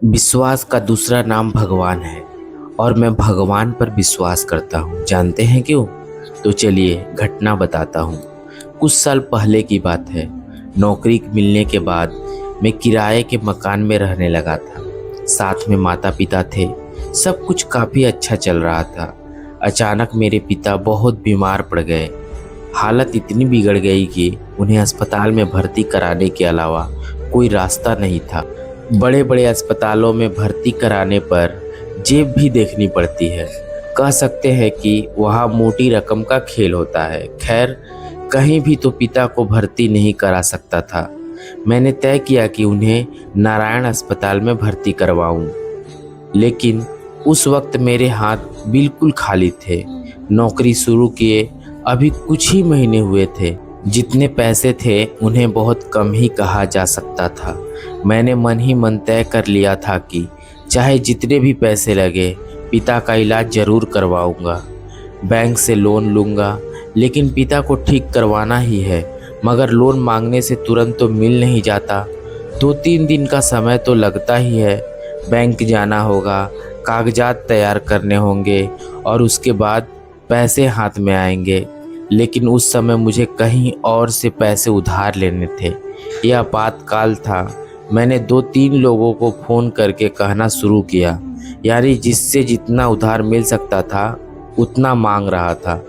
विश्वास का दूसरा नाम भगवान है और मैं भगवान पर विश्वास करता हूँ। जानते हैं क्यों? तो चलिए घटना बताता हूँ। कुछ साल पहले की बात है। नौकरी मिलने के बाद मैं किराए के मकान में रहने लगा था। साथ में माता पिता थे। सब कुछ काफ़ी अच्छा चल रहा था। अचानक मेरे पिता बहुत बीमार पड़ गए। हालत इतनी बिगड़ गई कि उन्हें अस्पताल में भर्ती कराने के अलावा कोई रास्ता नहीं था। बड़े बड़े अस्पतालों में भर्ती कराने पर जेब भी देखनी पड़ती है। कह सकते हैं कि वहाँ मोटी रकम का खेल होता है। खैर, कहीं भी तो पिता को भर्ती नहीं करा सकता था। मैंने तय किया कि उन्हें नारायण अस्पताल में भर्ती करवाऊं। लेकिन उस वक्त मेरे हाथ बिल्कुल खाली थे। नौकरी शुरू किए अभी कुछ ही महीने हुए थे। जितने पैसे थे उन्हें बहुत कम ही कहा जा सकता था। मैंने मन ही मन तय कर लिया था कि चाहे जितने भी पैसे लगे पिता का इलाज जरूर करवाऊंगा। बैंक से लोन लूँगा, लेकिन पिता को ठीक करवाना ही है। मगर लोन मांगने से तुरंत तो मिल नहीं जाता। 2-3 दिन का समय तो लगता ही है। बैंक जाना होगा, कागजात तैयार करने होंगे और उसके बाद पैसे हाथ में आएंगे। लेकिन उस समय मुझे कहीं और से पैसे उधार लेने थे। यह आपातकाल था। मैंने 2-3 लोगों को फ़ोन करके कहना शुरू किया, यानी जिससे जितना उधार मिल सकता था उतना मांग रहा था।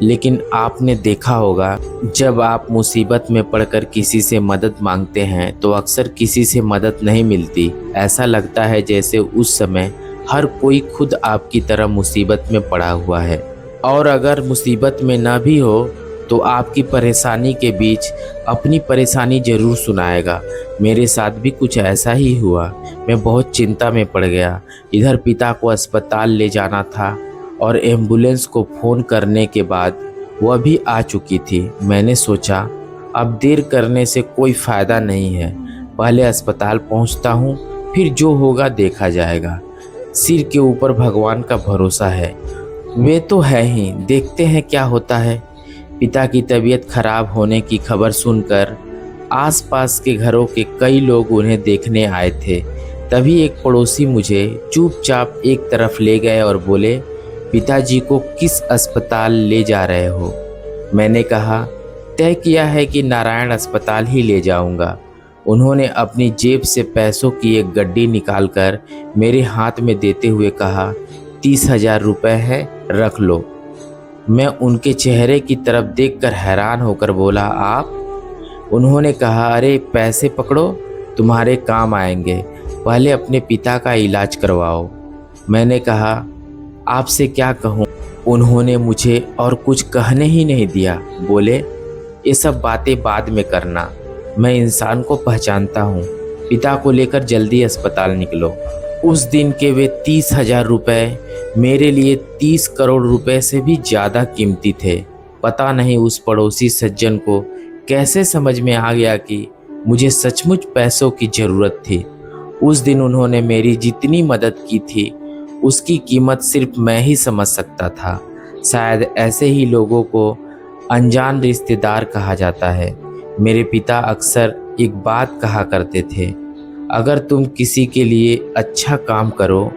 लेकिन आपने देखा होगा, जब आप मुसीबत में पड़कर किसी से मदद मांगते हैं तो अक्सर किसी से मदद नहीं मिलती। ऐसा लगता है जैसे उस समय हर कोई खुद आपकी तरह मुसीबत में पड़ा हुआ है। और अगर मुसीबत में ना भी हो तो आपकी परेशानी के बीच अपनी परेशानी ज़रूर सुनाएगा। मेरे साथ भी कुछ ऐसा ही हुआ। मैं बहुत चिंता में पड़ गया। इधर पिता को अस्पताल ले जाना था और एम्बुलेंस को फ़ोन करने के बाद वह भी आ चुकी थी। मैंने सोचा अब देर करने से कोई फ़ायदा नहीं है। पहले अस्पताल पहुंचता हूं, फिर जो होगा देखा जाएगा। सिर के ऊपर भगवान का भरोसा है। वे तो है ही, देखते हैं क्या होता है। पिता की तबीयत खराब होने की खबर सुनकर आसपास के घरों के कई लोग उन्हें देखने आए थे। तभी एक पड़ोसी मुझे चुपचाप एक तरफ ले गए और बोले, पिताजी को किस अस्पताल ले जा रहे हो? मैंने कहा, तय किया है कि नारायण अस्पताल ही ले जाऊंगा। उन्होंने अपनी जेब से पैसों की एक गड्डी निकालकर मेरे हाथ में देते हुए कहा, 30,000 रुपये है, रख लो। मैं उनके चेहरे की तरफ देखकर हैरान होकर बोला, आप? उन्होंने कहा, अरे पैसे पकड़ो, तुम्हारे काम आएंगे। पहले अपने पिता का इलाज करवाओ। मैंने कहा, आपसे क्या कहूँ? उन्होंने मुझे और कुछ कहने ही नहीं दिया। बोले, ये सब बातें बाद में करना, मैं इंसान को पहचानता हूँ। पिता को लेकर जल्दी अस्पताल निकलो। उस दिन के वे 30,000 रुपये मेरे लिए 30 करोड़ रुपए से भी ज़्यादा कीमती थे। पता नहीं उस पड़ोसी सज्जन को कैसे समझ में आ गया कि मुझे सचमुच पैसों की ज़रूरत थी। उस दिन उन्होंने मेरी जितनी मदद की थी उसकी कीमत सिर्फ मैं ही समझ सकता था। शायद ऐसे ही लोगों को अनजान रिश्तेदार कहा जाता है। मेरे पिता अक्सर एक बात कहा करते थे, अगर तुम किसी के लिए अच्छा काम करो,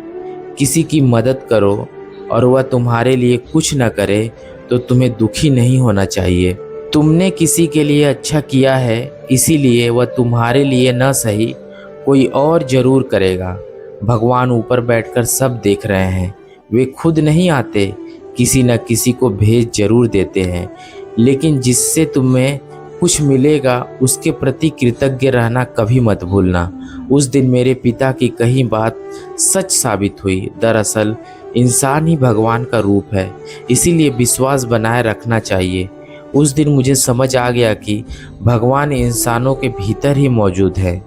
किसी की मदद करो और वह तुम्हारे लिए कुछ न करे तो तुम्हें दुखी नहीं होना चाहिए। तुमने किसी के लिए अच्छा किया है, इसीलिए वह तुम्हारे लिए न सही कोई और ज़रूर करेगा। भगवान ऊपर बैठकर सब देख रहे हैं। वे खुद नहीं आते, किसी न किसी को भेज जरूर देते हैं। लेकिन जिससे तुम्हें कुछ मिलेगा उसके प्रति कृतज्ञ रहना कभी मत भूलना। उस दिन मेरे पिता की कही बात सच साबित हुई। दरअसल इंसान ही भगवान का रूप है, इसीलिए विश्वास बनाए रखना चाहिए। उस दिन मुझे समझ आ गया कि भगवान इंसानों के भीतर ही मौजूद है,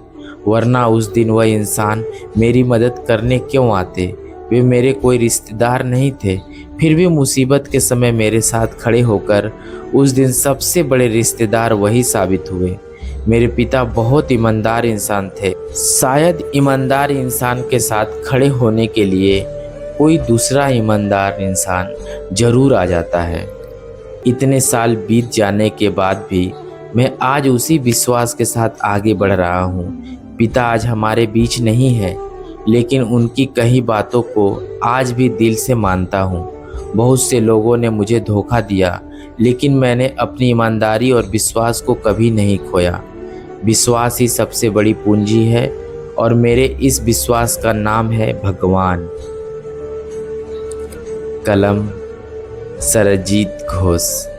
वरना उस दिन वह इंसान मेरी मदद करने क्यों आते? वे मेरे कोई रिश्तेदार नहीं थे, फिर भी मुसीबत के समय मेरे साथ खड़े होकर उस दिन सबसे बड़े रिश्तेदार वही साबित हुए। मेरे पिता बहुत ईमानदार इंसान थे। शायद ईमानदार इंसान के साथ खड़े होने के लिए कोई दूसरा ईमानदार इंसान जरूर आ जाता है। इतने साल बीत जाने के बाद भी मैं आज उसी विश्वास के साथ आगे बढ़ रहा हूँ। पिता आज हमारे बीच नहीं है, लेकिन उनकी कई बातों को आज भी दिल से मानता हूँ। बहुत से लोगों ने मुझे धोखा दिया, लेकिन मैंने अपनी ईमानदारी और विश्वास को कभी नहीं खोया। विश्वास ही सबसे बड़ी पूंजी है और मेरे इस विश्वास का नाम है भगवान। कलम सरजीत घोष।